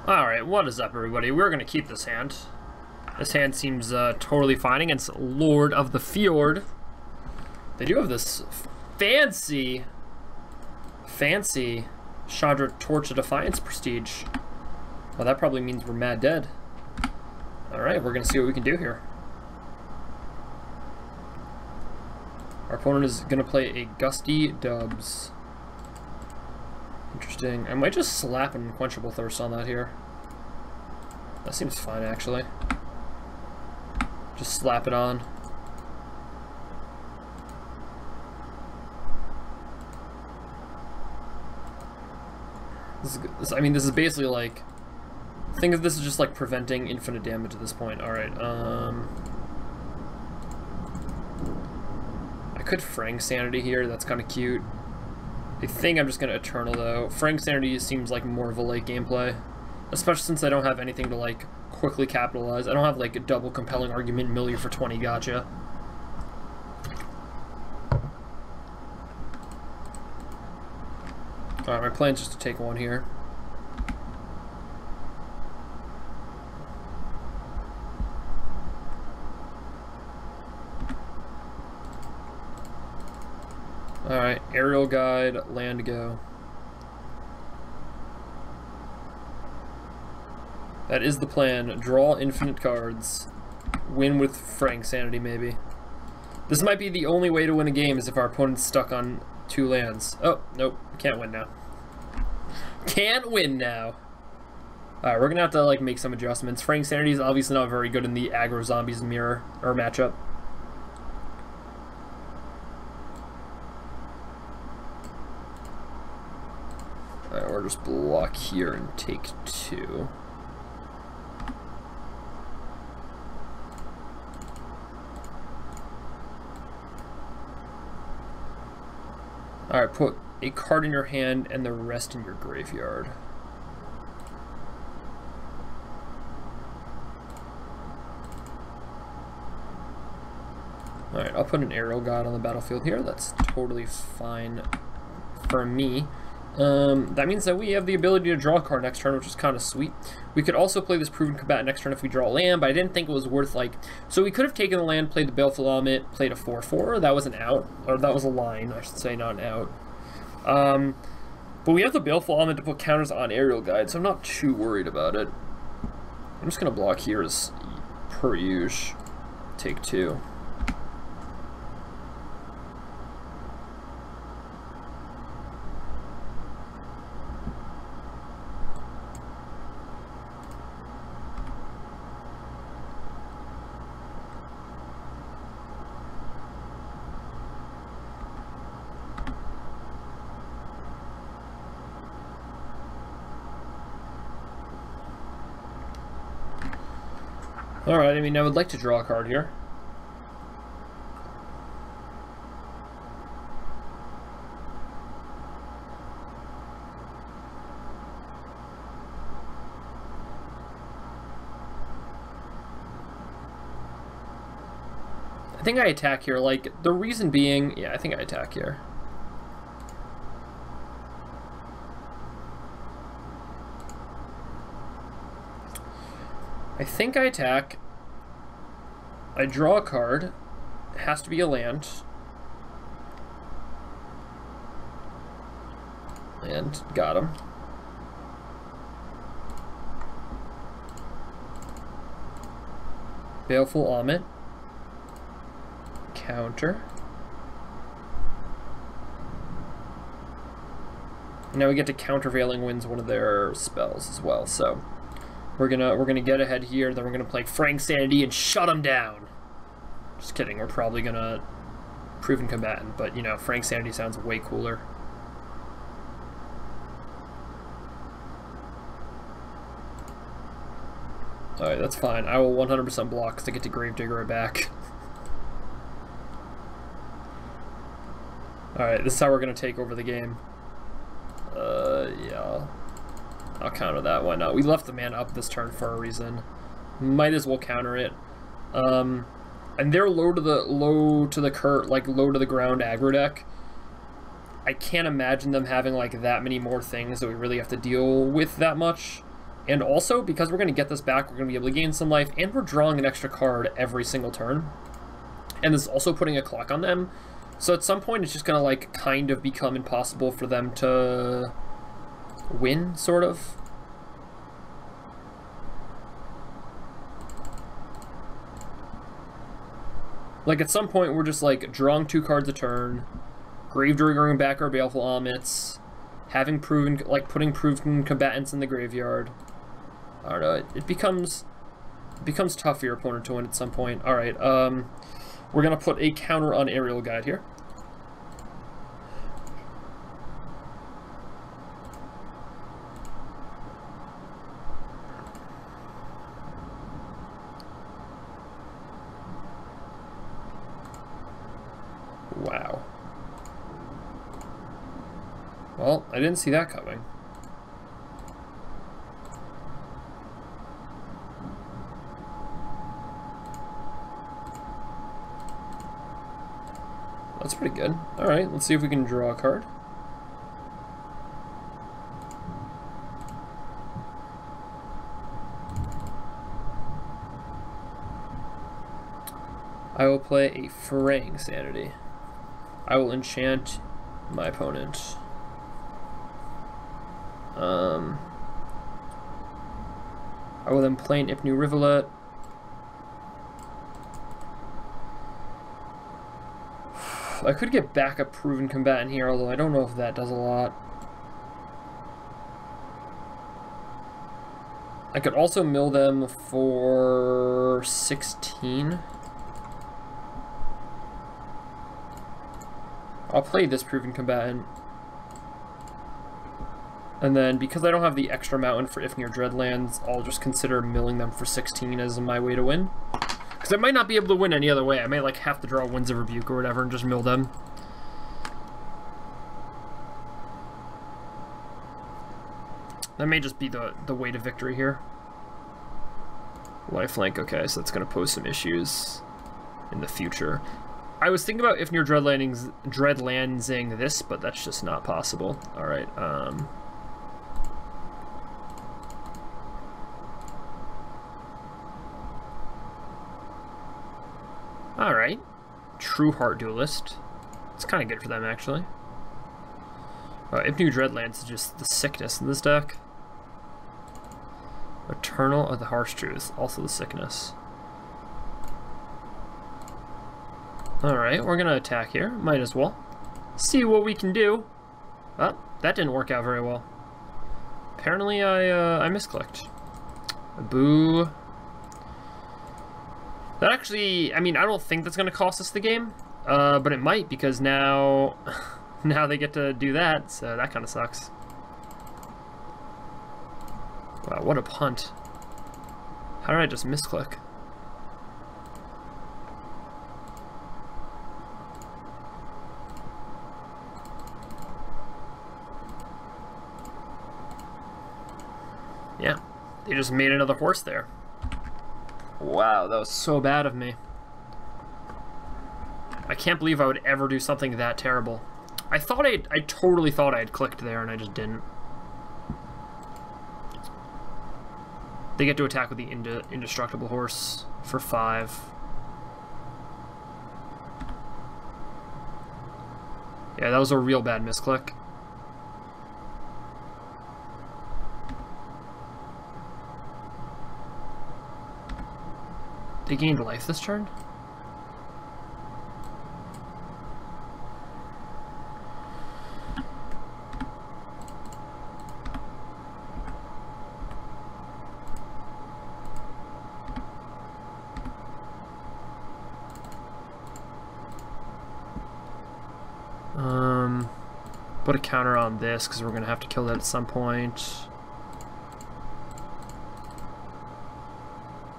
Alright, what is up, everybody? We're going to keep this hand. This hand seems totally fine against Lord of the Fjord. They do have this fancy Chandra Torch of Defiance prestige. Well, that probably means we're mad dead. Alright, we're going to see what we can do here. Our opponent is going to play a Gusty Dubs. Interesting. I might just slap an Unquenchable Thirst on that here. That seems fine, actually. Just slap it on. I mean, this is basically like... Think of this as just like preventing infinite damage at this point. Alright, I could Frank Sanity here, that's kind of cute. I think I'm just going to Eternal, though. Frank Sanity seems like more of a late gameplay. Especially since I don't have anything to, like, quickly capitalize. I don't have, like, a double compelling argument mill you for 20 gotcha. Alright, my plan's just to take one here. Alright, Aerial Guide, land go. That is the plan. Draw infinite cards. Win with Frank Sanity, maybe. This might be the only way to win a game is if our opponent's stuck on 2 lands. Oh, nope. Can't win now. Can't win now. Alright, we're gonna have to, like, make some adjustments. Frank Sanity is obviously not very good in the aggro zombies mirror, or matchup. Alright, we'll just block here and take 2. Alright, put a card in your hand and the rest in your graveyard. Alright, I'll put an Aerial God on the battlefield here. That's totally fine for me. That means that we have the ability to draw a card next turn, which is kind of sweet. We could also play this Proven Combatant next turn if we draw a land, but I didn't think it was worth, like... So we could have taken the land, played the Baleful Element, played a 4/4. That was an out. Or that was a line, I should say, not an out. But we have the Baleful Element to put counters on Aerial Guide, so I'm not too worried about it. I'm just going to block here as per usual. Take 2. Alright, I mean, I would like to draw a card here. I think I attack here, like, the reason being... Yeah, I think I attack here. I think I attack. I draw a card. It has to be a land. And got him. Baleful Element. Counter. Now we get to Countervailing Winds one of their spells as well, so we're gonna get ahead here, then we're gonna play Frank Sanity and shut them down. Just kidding, we're probably gonna Proven Combatant, but you know, Frank Sanity sounds way cooler. Alright, that's fine. I will 100% block because I get to Gravedigger it back. Alright, this is how we're gonna take over the game. Yeah. I'll counter that, why not? We left the mana up this turn for a reason. Might as well counter it. And they're low to the ground aggro deck. I can't imagine them having like that many more things that we really have to deal with that much. And also, because we're going to get this back, we're going to be able to gain some life, and we're drawing an extra card every single turn. And this is also putting a clock on them. So at some point, it's just going to, like, kind of become impossible for them to win, sort of. Like, at some point, we're just, like, drawing 2 cards a turn, Gravedigger back our Baleful Omits, having putting proven combatants in the graveyard. I don't know, it becomes tough for your opponent to win at some point. Alright, we're gonna put a counter on Aerial Guide here. Wow. Well, I didn't see that coming. That's pretty good. Alright, let's see if we can draw a card. I will play a Fraying Sanity. I will enchant my opponent. I will then play an Ipnu Rivulet. I could get back a Proven Combatant here, although I don't know if that does a lot. I could also mill them for 16. I'll play this Proven Combatant. And then, because I don't have the extra mountain for Ifnir Dreadlands, I'll just consider milling them for 16 as my way to win. Because I might not be able to win any other way. I may, like, have to draw Winds of Rebuke or whatever and just mill them. That may just be the way to victory here. Lifelink, okay, so that's going to pose some issues in the future. I was thinking about Ifnir Dreadlandsing this, but that's just not possible. Alright, Alright. True Heart Duelist. It's kind of good for them, actually. Ipnu Dreadlands is just the sickness in this deck. Eternal of the Harsh Truth, also the sickness. Alright, we're gonna attack here. Might as well. See what we can do. Oh, that didn't work out very well. Apparently I misclicked. Boo. That actually, I mean, I don't think that's going to cost us the game, but it might, because now they get to do that, so that kind of sucks. Wow, what a punt. How did I just misclick? Yeah, they just made another horse there. Wow, that was so bad of me. I can't believe I would ever do something that terrible. I totally thought I had clicked there, and I just didn't. They get to attack with the Indestructible Horse for 5. Yeah, that was a real bad misclick. They gained life this turn? Put a counter on this because we're going to have to kill that at some point.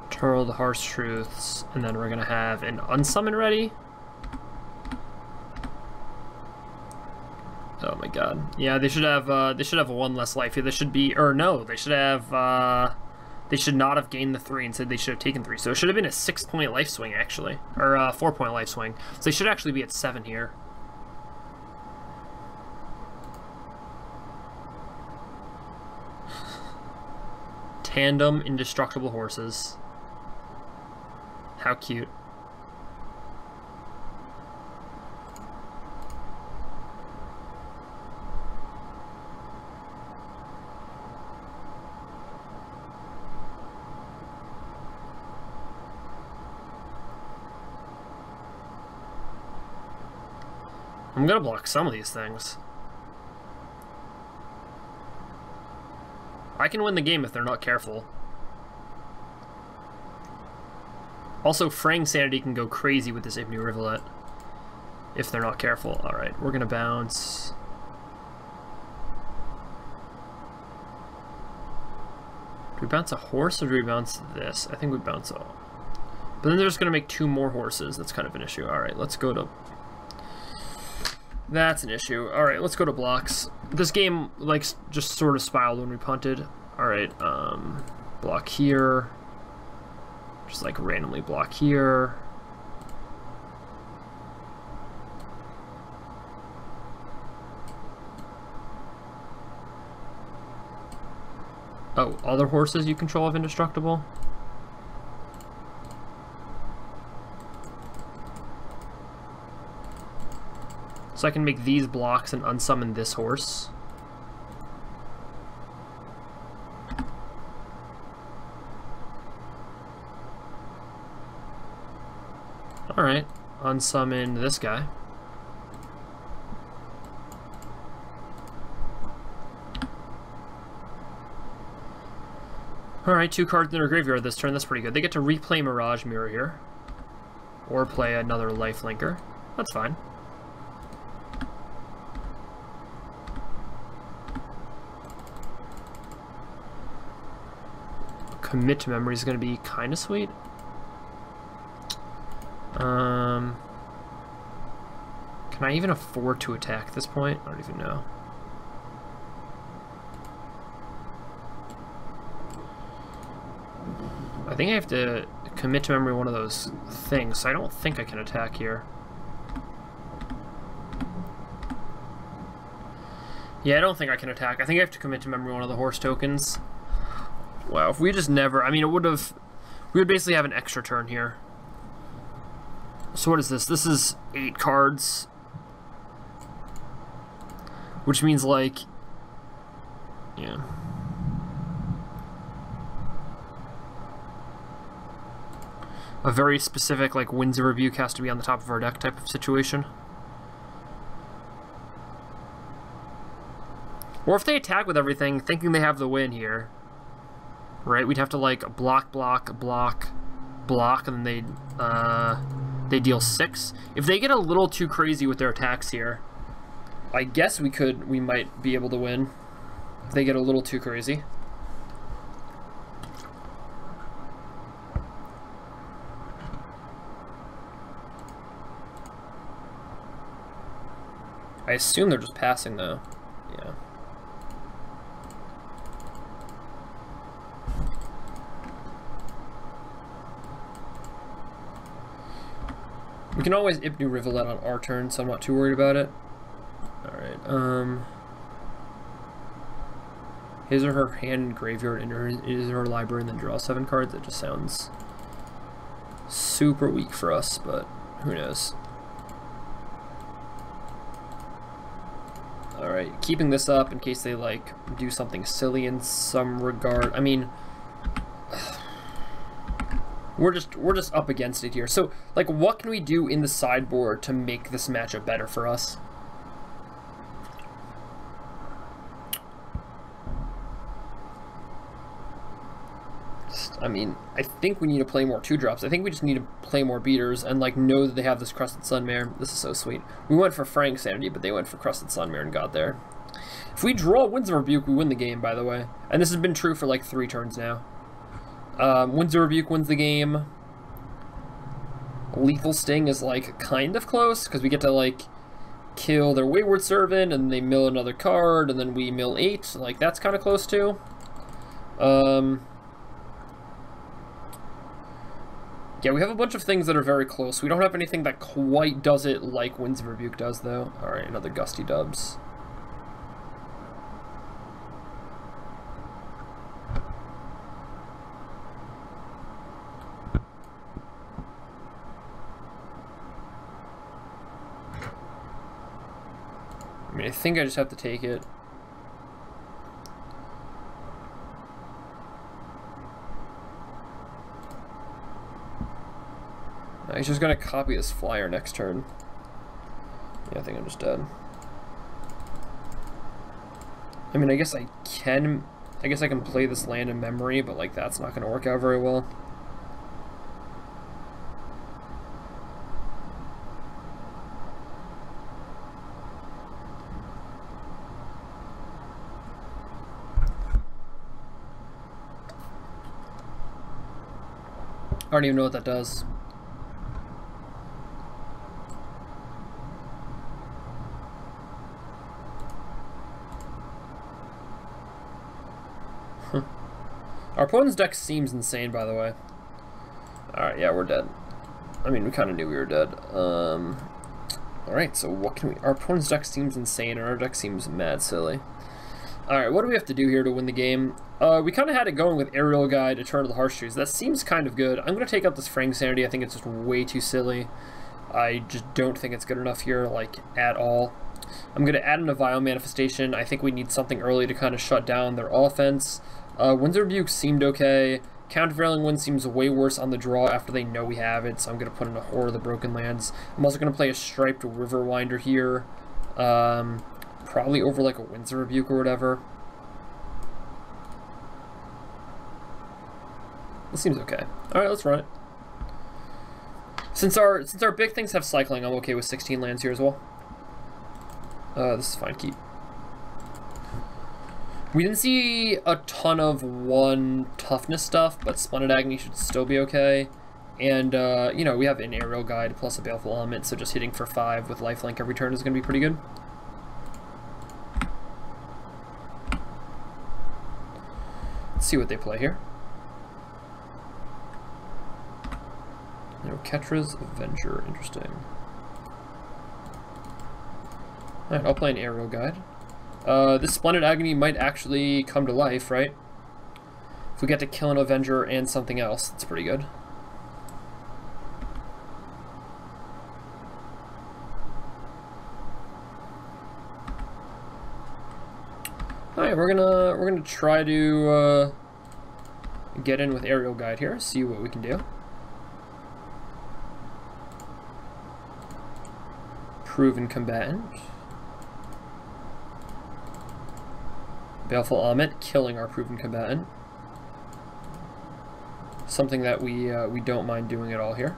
Twirl the Harsh Truths, and then we're going to have an Unsummon ready. Oh my god. Yeah, they should have one less life here. They should be, or no, they should have, they should not have gained the 3, instead they should have taken 3. So it should have been a 6-point life swing, actually. Or a 4-point life swing. So they should actually be at 7 here. Tandem indestructible horses. How cute. I'm gonna block some of these things. I can win the game if they're not careful. Also, Fraying Sanity can go crazy with this Ibnu Rivulet if they're not careful. Alright, we're gonna bounce. Do we bounce a horse or do we bounce this? I think we bounce a... But then they're just gonna make 2 more horses. That's kind of an issue. Alright, let's go to... That's an issue. Alright, let's go to blocks. This game, like, just sort of spiraled when we punted. Alright, block here. Just, like, randomly block here. Oh, other horses you control have indestructible? So I can make these blocks and unsummon this horse. Alright, unsummon this guy. Alright, 2 cards in their graveyard this turn, that's pretty good. They get to replay Mirage Mirror here. Or play another Lifelinker. That's fine. Commit to Memory is going to be kind of sweet. Can I even afford to attack at this point? I don't even know. I think I have to commit to memory one of those things, so I don't think I can attack here. Yeah, I don't think I can attack. I think I have to commit to memory one of the horse tokens. Wow, if we just never... I mean, it would have... We would basically have an extra turn here. So what is this? This is 8 cards. Which means, like... Yeah. A very specific, like, Winds of Rebuke has to be on the top of our deck type of situation. Or if they attack with everything, thinking they have the win here, right? We'd have to, like, block, block, block, block, and then they deal 6. If they get a little too crazy with their attacks here, I guess we might be able to win. If they get a little too crazy. I assume they're just passing, though. Yeah. We can always Ibnu Rivulet on our turn, so I'm not too worried about it. Alright, his or her hand and graveyard into his or her library and then draw 7 cards. That just sounds super weak for us, but who knows. Alright, keeping this up in case they, like, do something silly in some regard. I mean, we're just up against it here. So, like, what can we do in the sideboard to make this matchup better for us? I mean, I think we need to play more 2-drops. I think we just need to play more beaters and, like, know that they have this Crested Sunmare. This is so sweet. We went for Fraying Sanity, but they went for Crested Sunmare and got there. If we draw Winds of Rebuke, we win the game, by the way. And this has been true for, like, 3 turns now. Winds of Rebuke wins the game. Lethal Sting is, like, kind of close, because we get to, like, kill their Wayward Servant, and they mill another card, and then we mill 8. Like, that's kind of close, too. Yeah, we have a bunch of things that are very close. We don't have anything that quite does it like Winds of Rebuke does, though. Alright, another Gusty Dubs. think I just have to take it. He's just gonna copy this flyer next turn. Yeah, I think I'm just dead. I mean, I guess I can play this land in memory, but like that's not gonna work out very well. I don't even know what that does. Our opponent's deck seems insane, by the way. Alright, yeah, we're dead. I mean, we kind of knew we were dead. Alright, so what can we... Our opponent's deck seems insane, and our deck seems mad silly. Alright, what do we have to do here to win the game? We kind of had it going with Aerial Guide, Eternal the Heartstrings. That seems kind of good. I'm going to take out this Frang Sanity. I think it's just way too silly. I just don't think it's good enough here, like, at all. I'm going to add in a Vile Manifestation. I think we need something early to kind of shut down their offense. Winds of Rebuke seemed okay. Countervailing Wind seems way worse on the draw after they know we have it, so I'm going to put in a Horror of the Broken Lands. I'm also going to play a Striped Riverwinder here. Probably over like a Winds of Rebuke or whatever. This seems okay. Alright, let's run it. Since our big things have cycling, I'm okay with 16 lands here as well. This is fine, keep. We didn't see a ton of 1 toughness stuff, but Splendid Agony should still be okay. And, you know, we have an Aerial Guide plus a Baleful Element, so just hitting for 5 with lifelink every turn is going to be pretty good. Let's see what they play here. You know, Ketra's Avenger, interesting. Alright, I'll play an Aerial Guide. This Splendid Agony might actually come to life, right? If we get to kill an Avenger and something else, that's pretty good. Alright, we're gonna try to get in with Aerial Guide here, see what we can do. Proven Combatant. Baleful Element, killing our Proven Combatant. Something that we don't mind doing at all here.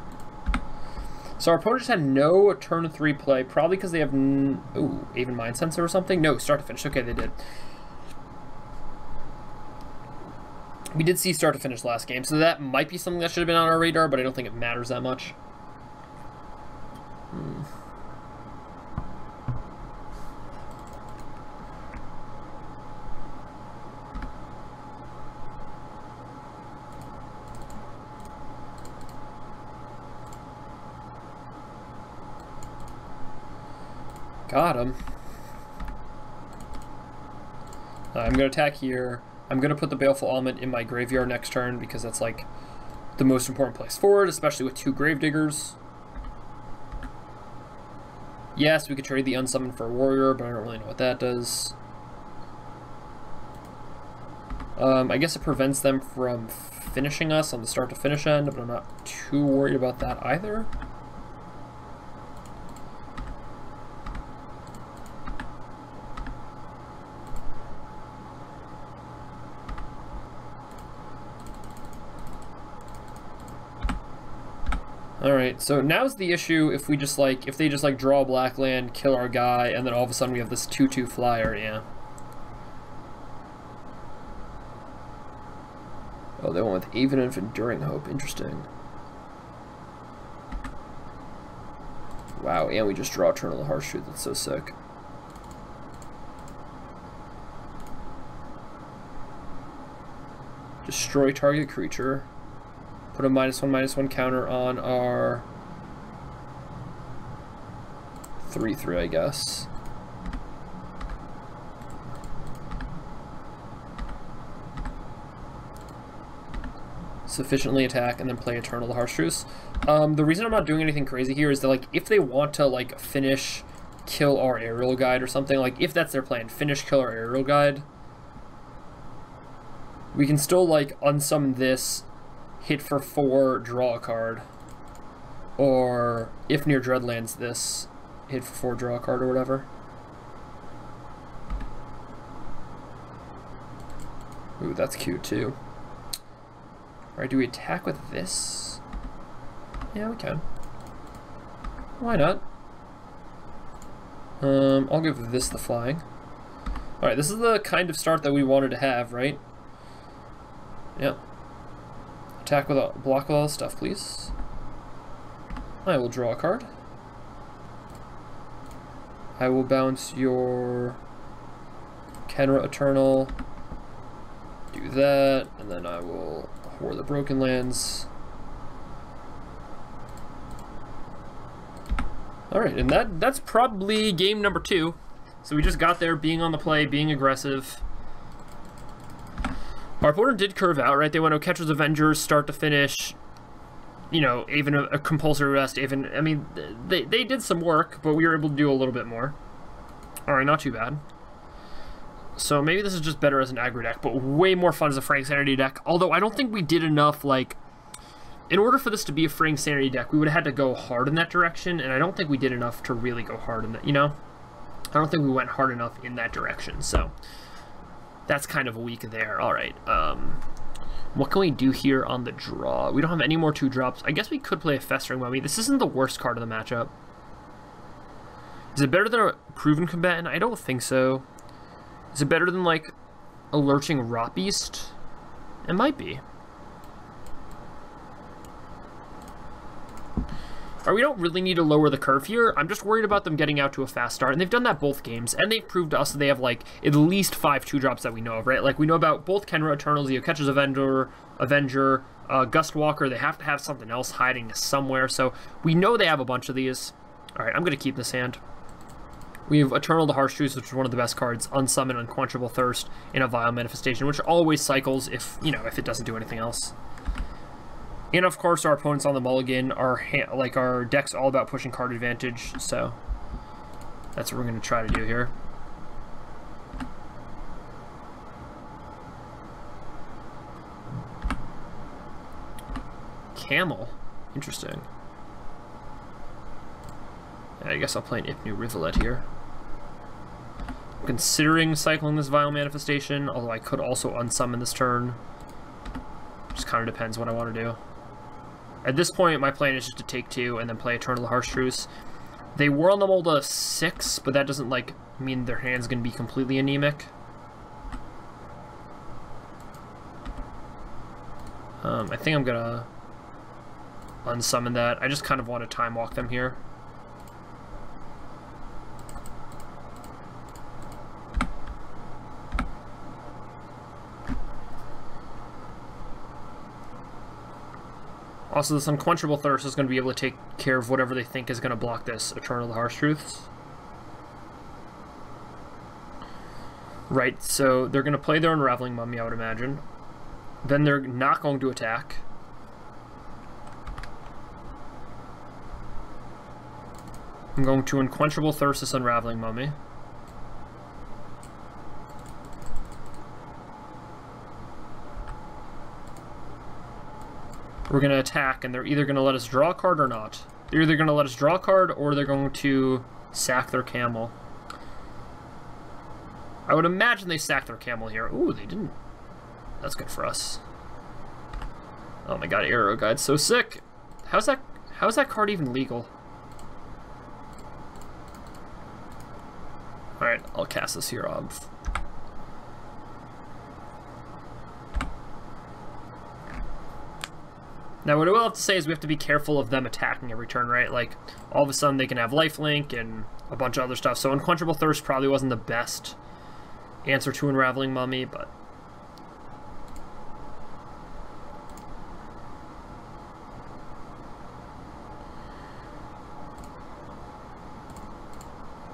So our opponent just had no turn 3 play, probably because they have ooh, Aven Mind Sensor or something. No, start to finish. Okay, they did. We did see start to finish last game, so that might be something that should have been on our radar, but I don't think it matters that much. Got him. I'm going to attack here. I'm going to put the Baleful Element in my graveyard next turn because that's like the most important place forward, especially with 2 Gravediggers. Yes, we could trade the Unsummoned for a Warrior, but I don't really know what that does. I guess it prevents them from finishing us on the start to finish end, but I'm not too worried about that either. Alright, so now's the issue if we just like, if they just like draw a black land, kill our guy, and then all of a sudden we have this 2/2 flyer, yeah. Oh, they went with Aven of Enduring Hope, interesting. Wow, and we just draw Eternal the Heartstrings, that's so sick. Destroy target creature. Put a -1/-1 counter on our 3/3, I guess. Sufficiently attack and then play Eternal the Heartstrings. The reason I'm not doing anything crazy here is that like if they want to like finish kill our aerial guide or something. Like, if that's their plan, finish, kill our aerial guide. We can still, like, unsummon this, hit for 4, draw a card. Or, if near Dreadlands this, hit for 4, draw a card or whatever. Ooh, that's cute too. Alright, do we attack with this? Yeah, we can. Why not? I'll give this the flying. Alright, this is the kind of start that we wanted to have, right? Yep. Attack with block with all the stuff, please. I will draw a card. I will bounce your Kenra Eternal. Do that, and then I will Hoard the Broken Lands. Alright, and that's probably game number 2. So we just got there, being on the play, being aggressive. Our opponent did curve out, right? They went Catcher's Avengers, start to finish. You know, even a compulsory rest, even, I mean, they did some work, but we were able to do a little bit more. Alright, not too bad. So maybe this is just better as an aggro deck, but way more fun as a Fraying Sanity deck. Although I don't think we did enough, like, in order for this to be a Fraying Sanity deck, we would have had to go hard in that direction, and I don't think we did enough to really go hard in that, you know? I don't think we went hard enough in that direction, so that's kind of weak there. Alright, what can we do here on the draw? We don't have any more 2-drops. I guess we could play a Festering Mummy. This isn't the worst card of the matchup. Is it better than a Proven Combatant? I don't think so. Is it better than, like, a Lurching Rot Beast? It might be. We don't really need to lower the curve here. I'm just worried about them getting out to a fast start, and they've done that both games, and they've proved to us that they have, like, at least 5 2-drops that we know of, right? Like, we know about both Kenra Eternals, Catcher's Avenger, Gust Walker. They have to have something else hiding somewhere, so we know they have a bunch of these. Alright, I'm going to keep this hand. We have Eternal the Harsh Truce, which is one of the best cards, Unsummon Unquenchable Thirst in a Vile Manifestation, which always cycles if, you know, if it doesn't do anything else. And of course, our opponents on the mulligan, our deck's all about pushing card advantage, so that's what we're going to try to do here. Camel, interesting. I guess I'll play an Ipnu Rivulet here. I'm considering cycling this Vile Manifestation, although I could also unsummon this turn. Just kind of depends what I want to do. At this point, my plan is just to take 2 and then play Eternal Harsh Truce. They were on the mold of 6, but that doesn't, like, mean their hand's going to be completely anemic. I think I'm going to unsummon that. I just kind of want to time walk them here. Also, this Unquenchable Thirst is going to be able to take care of whatever they think is going to block this Eternal the Harsh Truths. Right, so they're going to play their Unraveling Mummy, I would imagine. Then they're not going to attack. I'm going to Unquenchable Thirst this Unraveling Mummy. We're going to attack, and they're either going to let us draw a card or not. They're either going to let us draw a card, or they're going to sack their camel. I would imagine they sack their camel here. Ooh, they didn't. That's good for us. Oh my god, Arrow Guide's so sick. How's that card even legal? Alright, I'll cast this here, Obv. Now, what I will have to say is we have to be careful of them attacking every turn, right? Like, all of a sudden they can have lifelink and a bunch of other stuff. So Unquenchable Thirst probably wasn't the best answer to Unraveling Mummy, but...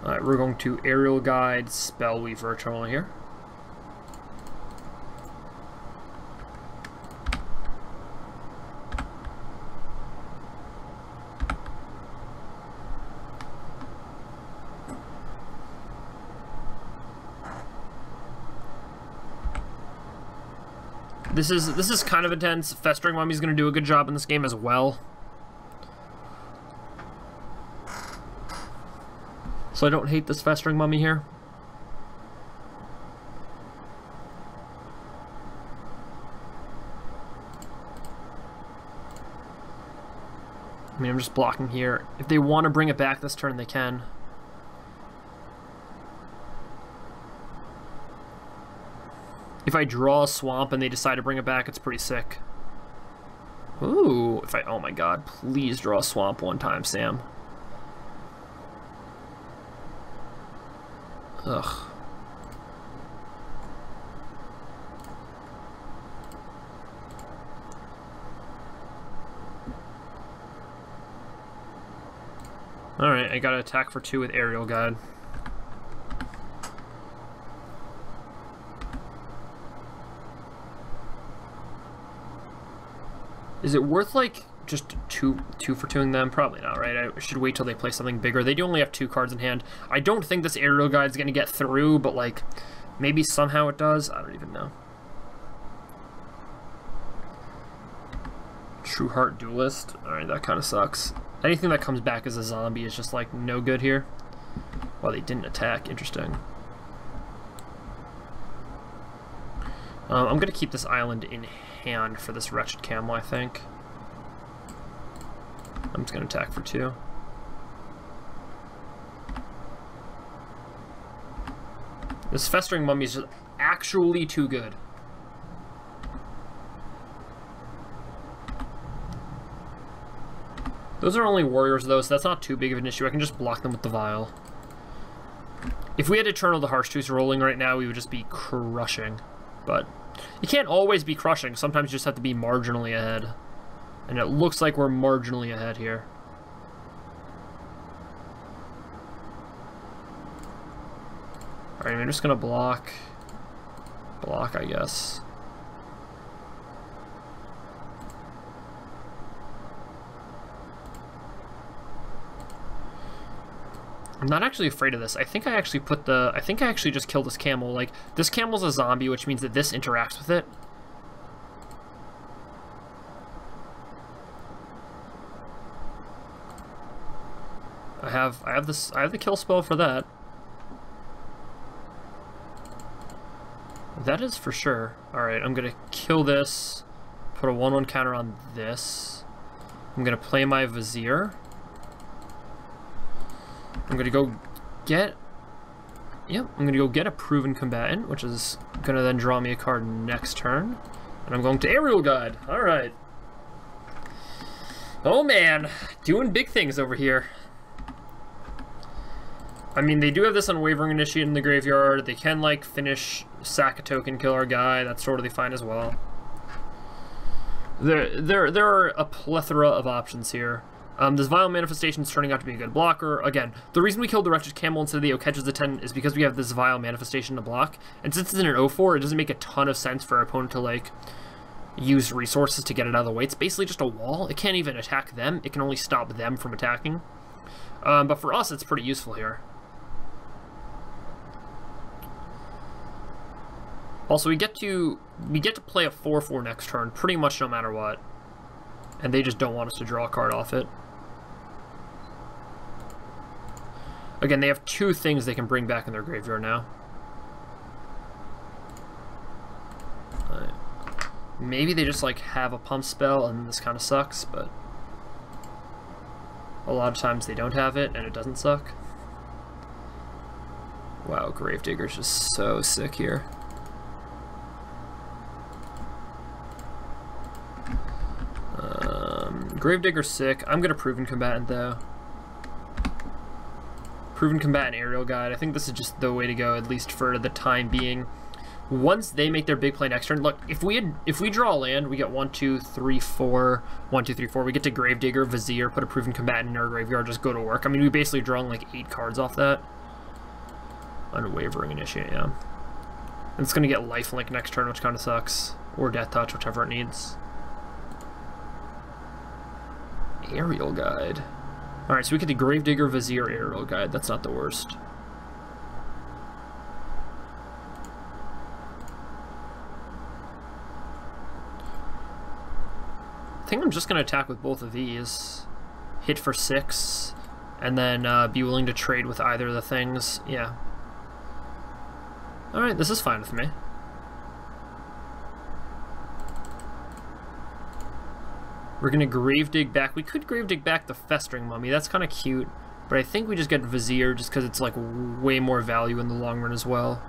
Alright, we're going to Aerial Guide, Spellweaver Eternal here. This is kind of intense. Festering Mummy's going to do a good job in this game as well. So I don't hate this Festering Mummy here. I mean, I'm just blocking here. If they want to bring it back this turn, they can. If I draw a swamp and they decide to bring it back, it's pretty sick. Ooh, oh my god, please draw a swamp one time, Sam. Ugh. Alright, I gotta attack for 2 with Aerial Guide. Is it worth, like, just two for 2ing them? Probably not, right? I should wait till they play something bigger. They do only have 2 cards in hand. I don't think this Aerial Guide's gonna get through, but, like, maybe somehow it does? I don't even know. True Heart Duelist. Alright, that kind of sucks. Anything that comes back as a zombie is just, like, no good here. Well, they didn't attack. Interesting. I'm gonna keep this island in hand for this Wretched Camel, I think. I'm just gonna attack for 2. This Festering Mummy is just actually too good. Those are only warriors, though, so that's not too big of an issue. I can just block them with the Vial. If we had Eternal the Harsh-Tooth rolling right now, we would just be crushing. But you can't always be crushing. Sometimes you just have to be marginally ahead. And it looks like we're marginally ahead here. Alright, I'm just gonna block. Block, I guess. I'm not actually afraid of this. I think I actually just killed this camel. Like, this camel's a zombie, which means that this interacts with it. I have the kill spell for that. That is for sure. Alright, I'm gonna kill this, put a 1/1 counter on this. I'm gonna play my Vizier. I'm gonna go get... Yep, I'm gonna go get a Proven Combatant, which is gonna then draw me a card next turn. And I'm going to Aerial Guide. Alright. Oh man, doing big things over here. I mean, they do have this Unwavering Initiate in the graveyard. They can, like, finish, sack a token, kill our guy. That's totally fine as well. There are a plethora of options here. This Vile Manifestation is turning out to be a good blocker. Again, the reason we killed the Wretched Camel instead of the Oketch's the 10 is because we have this Vile Manifestation to block. And since it's in an 0/4, it doesn't make a ton of sense for our opponent to, like, use resources to get it out of the way. It's basically just a wall. It can't even attack them. It can only stop them from attacking. But for us, it's pretty useful here. Also, we get to play a 4/4 next turn, pretty much no matter what. And they just don't want us to draw a card off it. Again, they have 2 things they can bring back in their graveyard now. Maybe they just, like, have a pump spell and this kind of sucks, but a lot of times they don't have it and it doesn't suck. Wow, Gravedigger's just so sick here. Gravedigger's sick. I'm gonna Proven Combatant, though. Proven Combatant, Aerial Guide. I think this is just the way to go, at least for the time being. Once they make their big play next turn, look, if we draw a land, we get 1, 2, 3, 4, 1, 2, 3, 4. We get to Gravedigger, Vizier, put a Proven Combatant in our graveyard, just go to work. I mean, we basically drawn like 8 cards off that. Unwavering Initiate, yeah. And it's gonna get Lifelink next turn, which kind of sucks, or Death Touch, whichever it needs. Aerial Guide. Alright, so we get the Gravedigger, Vizier, Aerial Guide. That's not the worst. think I'm just gonna attack with both of these. Hit for 6, and then be willing to trade with either of the things. Yeah. Alright, this is fine with me. We're gonna grave dig back. We could grave dig back the Festering Mummy. That's kind of cute. But I think we just get Vizier just because it's like way more value in the long run as well.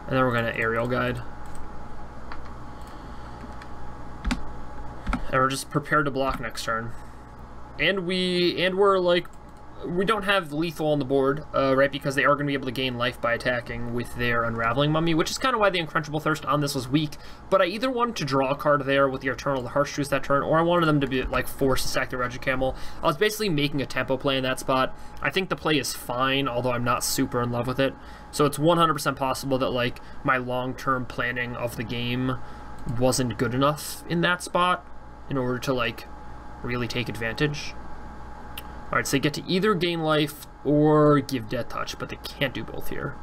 And then we're gonna Aerial Guide. And we're just prepared to block next turn. And we're like, we don't have lethal on the board, right? Because they are going to be able to gain life by attacking with their Unraveling Mummy, which is kind of why the Unquenchable Thirst on this was weak. But I either wanted to draw a card there with the Eternal the Harsh Truce that turn, or I wanted them to be like forced to sack the Regid Camel. I was basically making a tempo play in that spot. I think the play is fine, although I'm not super in love with it. So it's 100% possible that like my long-term planning of the game wasn't good enough in that spot in order to like really take advantage. Alright, so they get to either gain life or give Death Touch, but they can't do both here.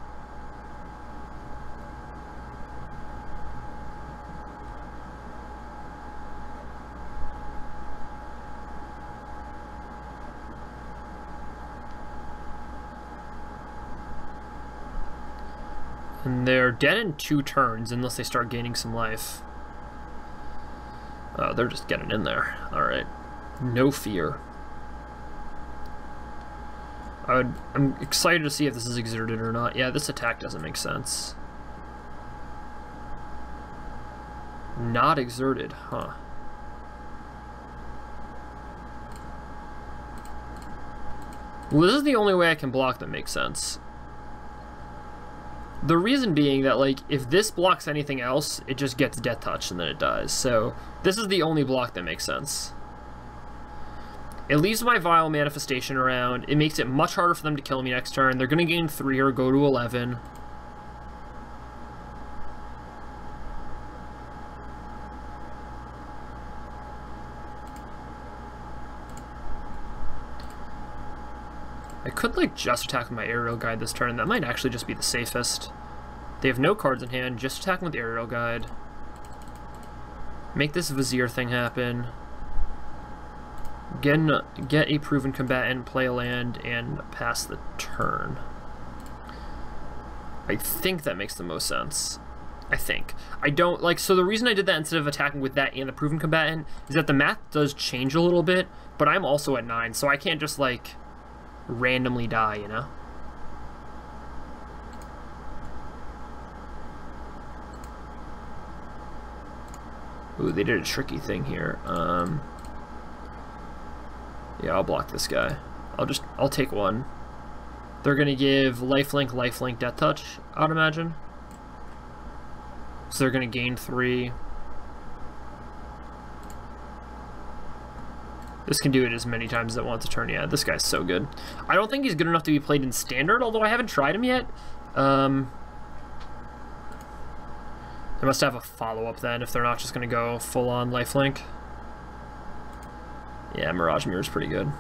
And they're dead in 2 turns unless they start gaining some life. Oh, they're just getting in there. Alright. No fear. I'm excited to see if this is exerted or not. Yeah, this attack doesn't make sense. Not exerted, huh? Well, this is the only way I can block that makes sense. The reason being that, like, if this blocks anything else, it just gets Death Touch and then it dies. So, this is the only block that makes sense. It leaves my Vile Manifestation around. It makes it much harder for them to kill me next turn. They're going to gain 3 or go to 11. I could, like, just attack with my Aerial Guide this turn. That might actually just be the safest. They have no cards in hand. Just attack with the Aerial Guide. Make this Vizier thing happen. Get a Proven Combatant, play a land, and pass the turn. I think that makes the most sense. I think. I don't, like, so the reason I did that instead of attacking with that and the Proven Combatant is that the math does change a little bit, but I'm also at 9, so I can't just, like, randomly die, you know? Ooh, they did a tricky thing here. Yeah, I'll block this guy. I'll take 1. They're gonna give lifelink, Death Touch, I'd imagine. So they're gonna gain 3. This can do it as many times as it wants to turn. Yeah, this guy's so good. I don't think he's good enough to be played in Standard, although I haven't tried him yet. They must have a follow-up then if they're not just gonna go full-on lifelink. Yeah, Mirage Mirror is pretty good.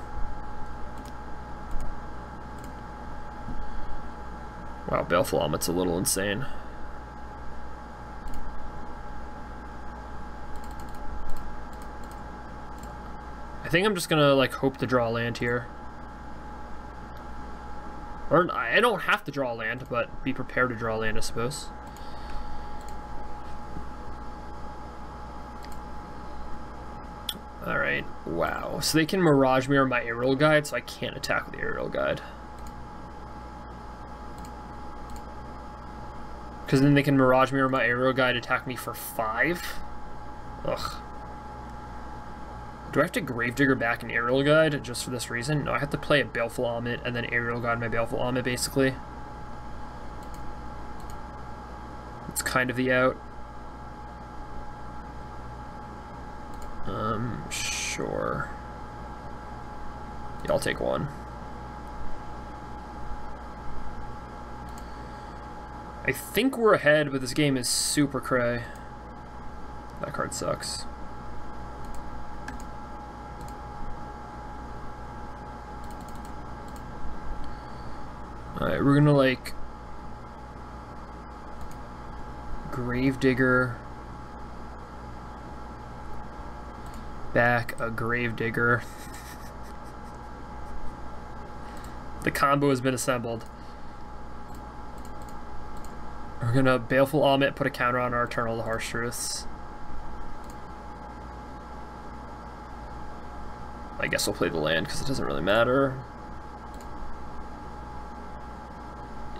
Wow, Baleful Omet's a little insane. I think I'm just gonna, like, hope to draw a land here. Or, I don't have to draw a land, but be prepared to draw a land, I suppose. Alright, wow. So they can Mirage Mirror my Aerial Guide, so I can't attack with the Aerial Guide. Because then they can Mirage Mirror my Aerial Guide, attack me for 5? Ugh. Do I have to Gravedigger back an Aerial Guide just for this reason? No, I have to play a Baleful Omet and then Aerial Guide my Baleful Omet, basically. It's kind of the out. Sure. Yeah, I'll take 1. I think we're ahead, but this game is super cray. That card sucks. Alright, we're gonna, like, Gravedigger. back a Gravedigger. The combo has been assembled. We're gonna Baleful Almit, put a counter on our Eternal, the Harsh Truths. I guess we'll play the land because it doesn't really matter.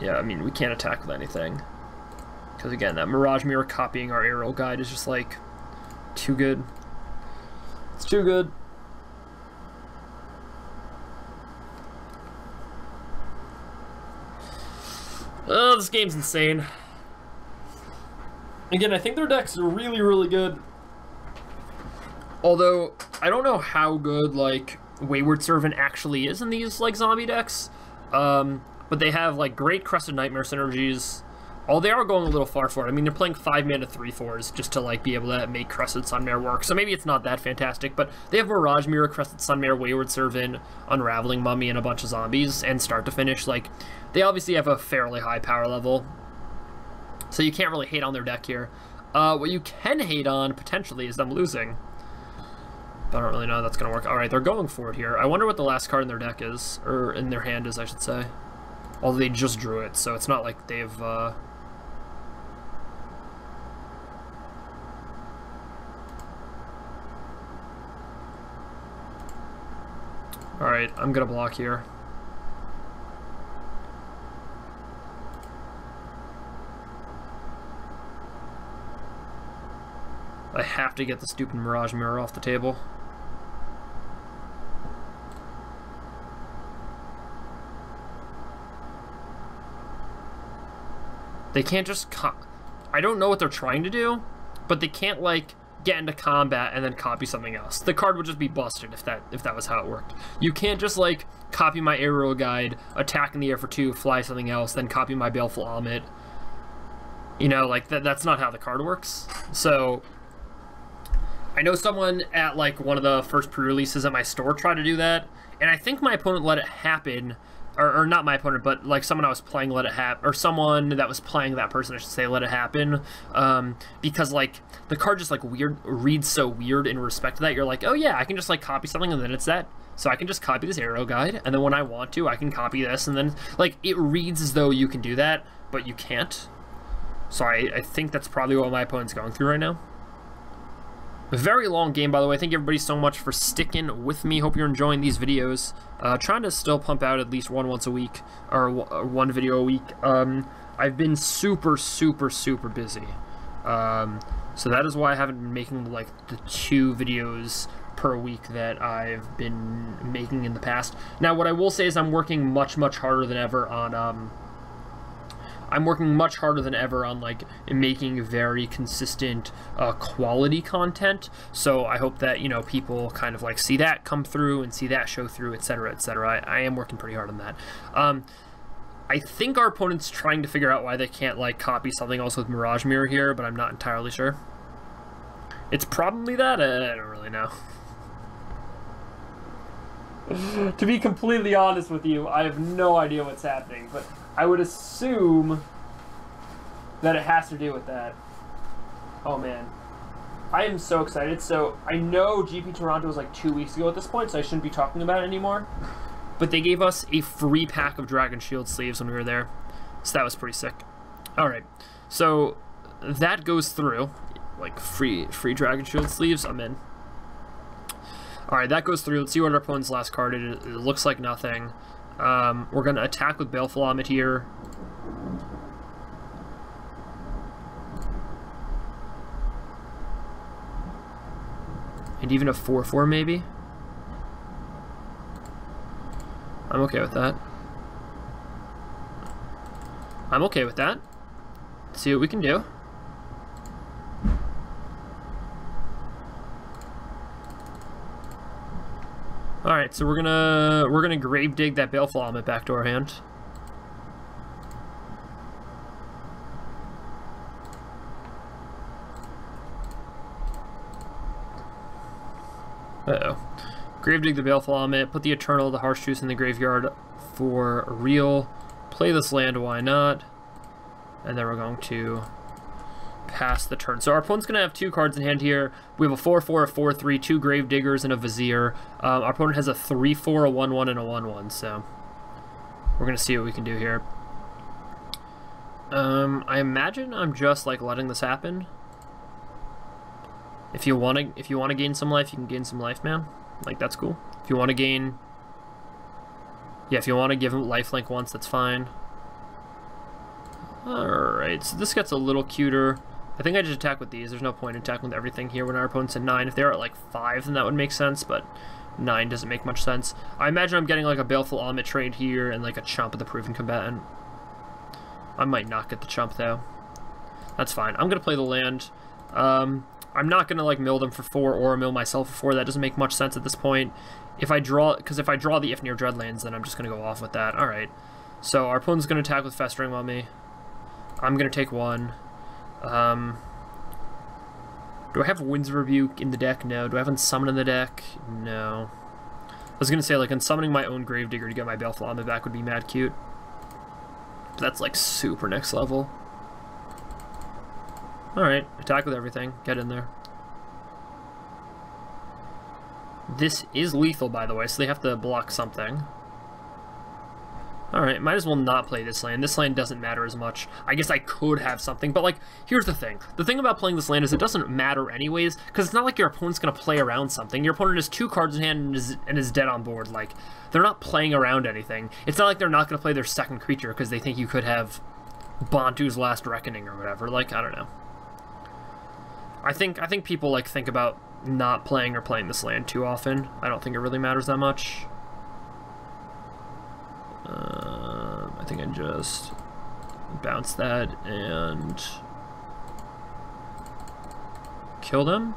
Yeah, I mean, we can't attack with anything. Because again, that Mirage Mirror copying our Aerial Guide is just like too good. It's too good. Oh, this game's insane. Again, I think their decks are really, really good. Although, I don't know how good, like, Wayward Servant actually is in these, like, zombie decks. But they have, like, great Crested Nightmare synergies. Oh, they are going a little far for it. I mean, they're playing 5-mana 3/4s just to, like, be able to make Crested Sunmare work. So maybe it's not that fantastic, but they have Mirage Mirror, Crested Sunmare, Wayward Servant, Unraveling Mummy, and a bunch of zombies. And start to finish, like, they obviously have a fairly high power level. So you can't really hate on their deck here. What you can hate on, potentially, is them losing. But I don't really know how that's going to work. Alright, they're going for it here. I wonder what the last card in their deck is. Or in their hand is, I should say. Although they just drew it, so it's not like they've... Alright, I'm going to block here. I have to get the stupid Mirage Mirror off the table. They can't just I don't know what they're trying to do, but they can't, like, get into combat and then copy something else. The card would just be busted if that was how it worked. You can't just, like, copy my Aerial Guide, attack in the air for 2, fly something else, then copy my Baleful Almit. You know, like, that's not how the card works. So I know someone at, like, one of the first pre-releases at my store tried to do that, and I think my opponent let it happen, or not my opponent, but, like, someone I was playing let it happen, or someone that was playing that person, I should say, let it happen, because, like, the card just, like, reads so weird in respect to that. You're like, oh yeah, I can just, like, copy something and then it's that. So I can just copy this Aerial Guide, and then when I want to, I can copy this, and then, like, it reads as though you can do that, but you can't. So I think that's probably what my opponent's going through right now. A very long game, by the way. Thank you everybody so much for sticking with me. Hope you're enjoying these videos. Trying to still pump out at least one once a week, or one video a week. I've been super, super, super busy. So that is why I haven't been making, like, the 2 videos per week that I've been making in the past. Now, what I will say is I'm working much, much harder than ever on, like, making very consistent quality content. So I hope that, you know, people kind of, like, see that come through and see that show through, etc., etc. I am working pretty hard on that. I think our opponent's trying to figure out why they can't, like, copy something else with Mirage Mirror here, but I'm not entirely sure. It's probably that. I don't really know. To be completely honest with you, I have no idea what's happening, but I would assume that it has to do with that. Oh man, I am so excited. So I know GP Toronto was like 2 weeks ago at this point, so I shouldn't be talking about it anymore. But they gave us a free pack of Dragon Shield sleeves when we were there, so that was pretty sick. All right, so that goes through, like, free Dragon Shield sleeves. I'm in. All right, that goes through. Let's see what our opponent's last card is. It looks like nothing. We're going to attack with Baleful Almit here. And even a 4/4 maybe? I'm okay with that. I'm okay with that. Let's see what we can do. Alright, so we're gonna grave dig that Baleful Almit back to our hand. Uh-oh. Grave dig the Baleful Almit, put the Eternal, the Harsh Truths in the graveyard for real. Play this land, why not? And then we're going to pass the turn. So our opponent's going to have 2 cards in hand here. We have a 4-4, a 4-3, 2 Gravediggers, and a Vizier. Our opponent has a 3-4, a 1-1, and a 1-1, so we're going to see what we can do here. I imagine I'm just, like, letting this happen. If you want to gain some life, you can gain some life, man. Like, that's cool. If you want to gain... Yeah, if you want to give him lifelink once, that's fine. Alright, so this gets a little cuter. I think I just attack with these. There's no point in attacking with everything here when our opponent's at 9. If they're at, like, 5, then that would make sense, but 9 doesn't make much sense. I imagine I'm getting, like, a Baleful Amit trade here and, like, a chump of the Proven Combatant. I might not get the chump, though. That's fine. I'm going to play the land. I'm not going to, like, mill them for 4 or mill myself for 4. That doesn't make much sense at this point. If I draw the If Near Dreadlands, then I'm just going to go off with that. Alright. So our opponent's going to attack with Festering on me. I'm going to take 1. Do I have Winds of Rebuke in the deck? No. Do I have Unsummon in the deck? No. I was going to say, like, unsummoning my own Gravedigger to get my Baleful Amit back would be mad cute. But that's, like, super next level. Alright, attack with everything. Get in there. This is lethal, by the way, so they have to block something. Alright, might as well not play this land. This land doesn't matter as much. I guess I could have something, but, like, here's the thing. The thing about playing this land is it doesn't matter anyways, because it's not like your opponent's going to play around something. Your opponent has 2 cards in hand and is dead on board. Like, they're not playing around anything. It's not like they're not going to play their second creature because they think you could have Bantu's Last Reckoning or whatever. Like, I don't know. I think people, like, think about not playing or playing this land too often. I don't think it really matters that much. I think I just bounce that and kill them,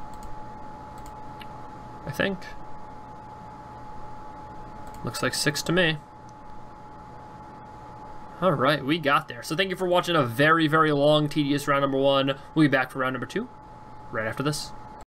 I think. Looks like 6 to me. Alright, we got there. So thank you for watching a very, very long, tedious round number 1. We'll be back for round number 2 right after this.